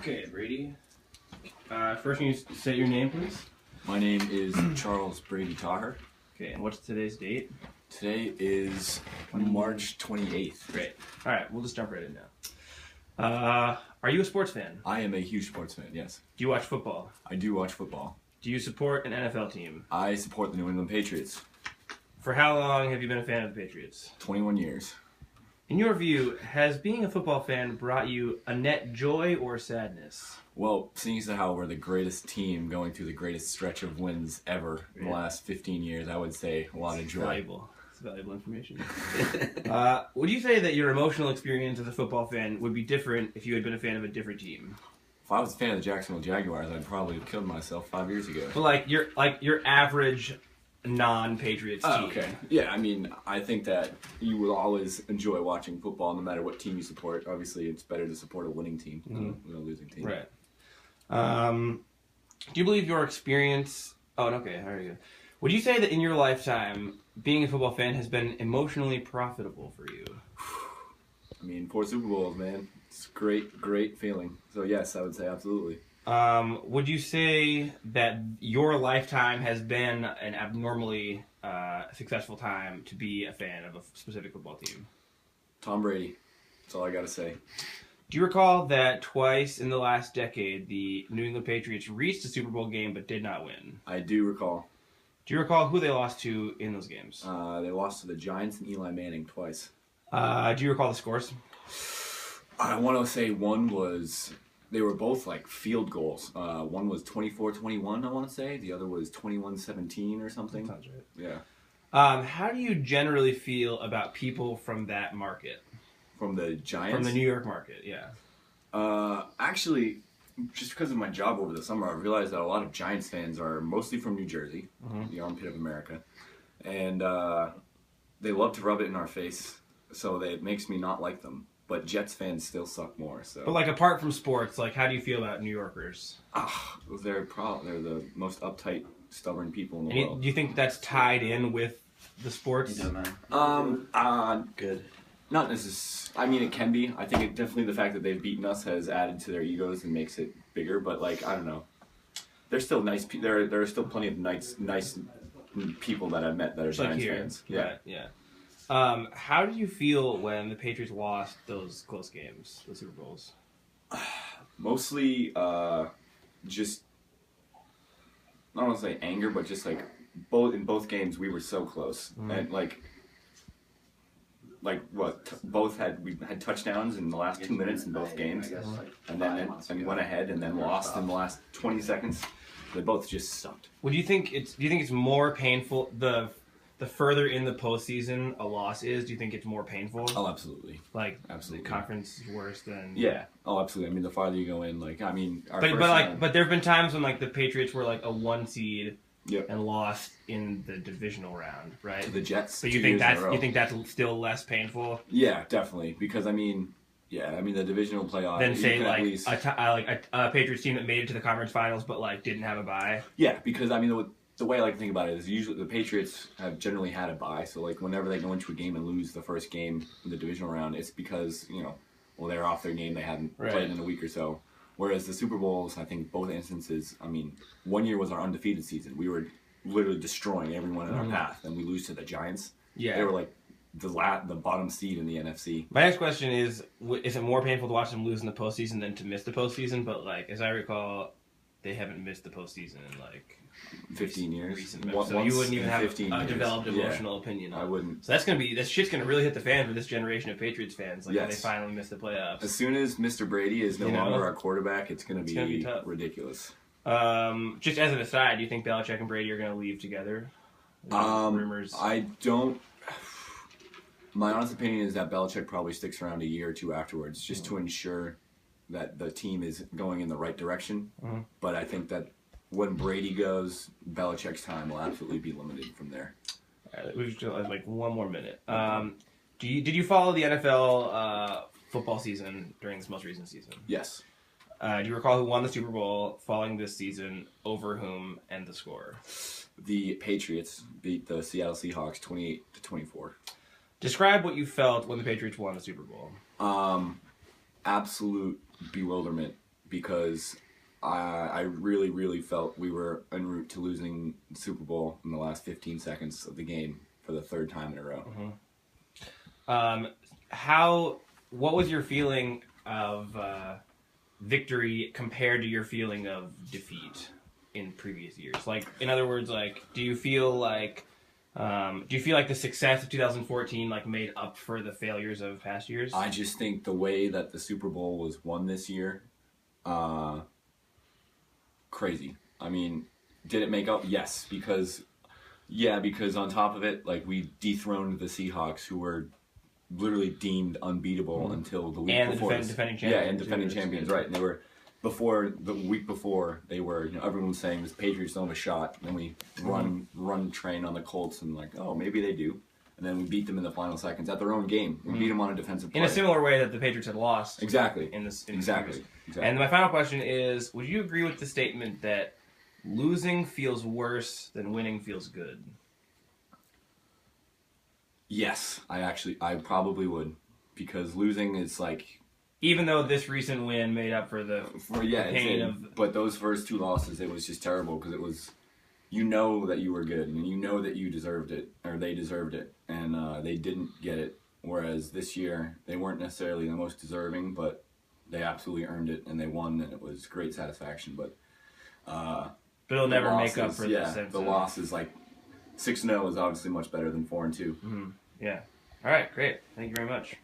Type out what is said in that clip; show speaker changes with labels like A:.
A: Okay, Brady. First, can you say your name, please?
B: My name is Charles Brady Taher.
A: Okay, and what's today's date?
B: Today is March 28th.
A: Great. All right, we'll just jump right in now. Are you a sports fan?
B: I am a huge sports fan, yes.
A: Do you watch football?
B: I do watch football.
A: Do you support an NFL team?
B: I support the New England Patriots.
A: For how long have you been a fan of the Patriots?
B: 21 years.
A: In your view, has being a football fan brought you a net joy or sadness?
B: Well, seeing as how we're the greatest team going through the greatest stretch of wins ever in the last 15 years, I would say a lot of joy.
A: Valuable. It's valuable information. Would you say that your emotional experience as a football fan would be different if you had been a fan of a different team?
B: If I was a fan of the Jacksonville Jaguars, I'd probably have killed myself 5 years ago.
A: But your average non-Patriots team.
B: Okay. Yeah, I mean, I think that you will always enjoy watching football no matter what team you support. Obviously, it's better to support a winning team than a losing team.
A: Right. Do you believe your experience... Oh, okay. How are you? Would you say that in your lifetime, being a football fan has been emotionally profitable for you?
B: I mean, 4 Super Bowls, man. It's a great, great feeling. So, yes, I would say absolutely.
A: Would you say that your lifetime has been an abnormally successful time to be a fan of a specific football team?
B: Tom Brady. That's all I got to say.
A: Do you recall that twice in the last decade, the New England Patriots reached a Super Bowl game but did not win?
B: I do recall.
A: Do you recall who they lost to in those games?
B: They lost to the Giants and Eli Manning twice.
A: Do you recall the scores?
B: I want to say one was... They were both like field goals. One was 24-21, I want to say. The other was 21-17 or something.
A: Sounds right.
B: Yeah.
A: How do you generally feel about people from that market?
B: From the Giants?
A: From the New York market, yeah.
B: Actually, just because of my job over the summer, I realized that a lot of Giants fans are mostly from New Jersey, the armpit of America. And they love to rub it in our face, so it makes me not like them. But Jets fans still suck more. So.
A: But apart from sports, how do you feel about New Yorkers?
B: They're the most uptight, stubborn people in the world.
A: Do you think that's tied in with the sports?
C: You know, man. Good.
B: Not necessarily. I mean, it can be. I think definitely the fact that they've beaten us has added to their egos and makes it bigger. But I don't know. They're still nice. There are still plenty of nice people that I've met that are Giants fans. Yeah.
A: Right, yeah. How did you feel when the Patriots lost those close games, the Super Bowls?
B: Mostly, just, I don't want to say anger, but just in both games we were so close. And both had touchdowns in the last 2 minutes in both games. And then went ahead and then lost in the last 20 seconds. They both just sucked.
A: Do you think it's more painful, the further in the postseason a loss is, do you think it's more painful?
B: Oh, absolutely.
A: Absolutely. The conference is worse than...
B: Yeah. Oh, absolutely. I mean, the farther you go in,
A: But there have been times when, the Patriots were, a 1 seed
B: Yep.
A: and lost in the divisional round, right?
B: To the Jets.
A: But you think that's still less painful?
B: Yeah, definitely. Because, the divisional playoff...
A: Than, say, a Patriots team that made it to the conference finals but, didn't have a bye?
B: Yeah, because, the way I like to think about it is usually the Patriots have generally had a bye, so whenever they go into a game and lose the first game in the divisional round, it's because they're off their game, they hadn't played in a week or so. Whereas the Super Bowls, I think both instances, 1 year was our undefeated season. We were literally destroying everyone in our path, and we lose to the Giants.
A: Yeah,
B: they were the bottom seed in the NFC.
A: My next question is it more painful to watch them lose in the postseason than to miss the postseason? But as I recall, they haven't missed the postseason in
B: 15 years.
A: So you wouldn't even have a developed emotional opinion.
B: I wouldn't.
A: So this shit's gonna really hit the fan for this generation of Patriots fans. When they finally miss the playoffs.
B: As soon as Mr. Brady is no longer our quarterback, it's gonna be ridiculous.
A: Just as an aside, do you think Belichick and Brady are gonna leave together? Rumors.
B: I don't. My honest opinion is that Belichick probably sticks around a year or two afterwards, just to ensure that the team is going in the right direction. But I think that when Brady goes, Belichick's time will absolutely be limited from there.
A: All right, we've still have 1 more minute. Did you follow the NFL football season during this most recent season?
B: Yes.
A: Do you recall who won the Super Bowl following this season, over whom, and the score?
B: The Patriots beat the Seattle Seahawks 28-24.
A: Describe what you felt when the Patriots won the Super Bowl.
B: Absolute bewilderment because I really, really felt we were en route to losing the Super Bowl in the last 15 seconds of the game for the third time in a row.
A: What was your feeling of victory compared to your feeling of defeat in previous years? Like, in other words, like, do you feel like the success of 2014 like made up for the failures of past years?
B: I just think the way that the Super Bowl was won this year, crazy. I mean, did it make up? Yes, because on top of it, like, we dethroned the Seahawks, who were literally deemed unbeatable until the week before.
A: And defending champions.
B: Yeah, and defending champions, right. And they were, the week before, they were, everyone was saying, the Patriots don't have a shot. And then we run train on the Colts and like, oh, maybe they do. And then we beat them in the final seconds at their own game. We beat them on a defensive play.
A: In a similar way that the Patriots had lost.
B: Exactly.
A: Exactly. And my final question is, would you agree with the statement that losing feels worse than winning feels good?
B: Yes, I probably would, because losing is like,
A: even though this recent win made up for the pain of.
B: But those first two losses, it was just terrible because it was, that you were good and that you deserved it, or they deserved it, and they didn't get it. Whereas this year, they weren't necessarily the most deserving, but they absolutely earned it and they won, and it was great satisfaction. But
A: it'll never make up for the sense.
B: The loss is like 6-0 is obviously much better than 4-2.
A: Yeah. All right. Great. Thank you very much.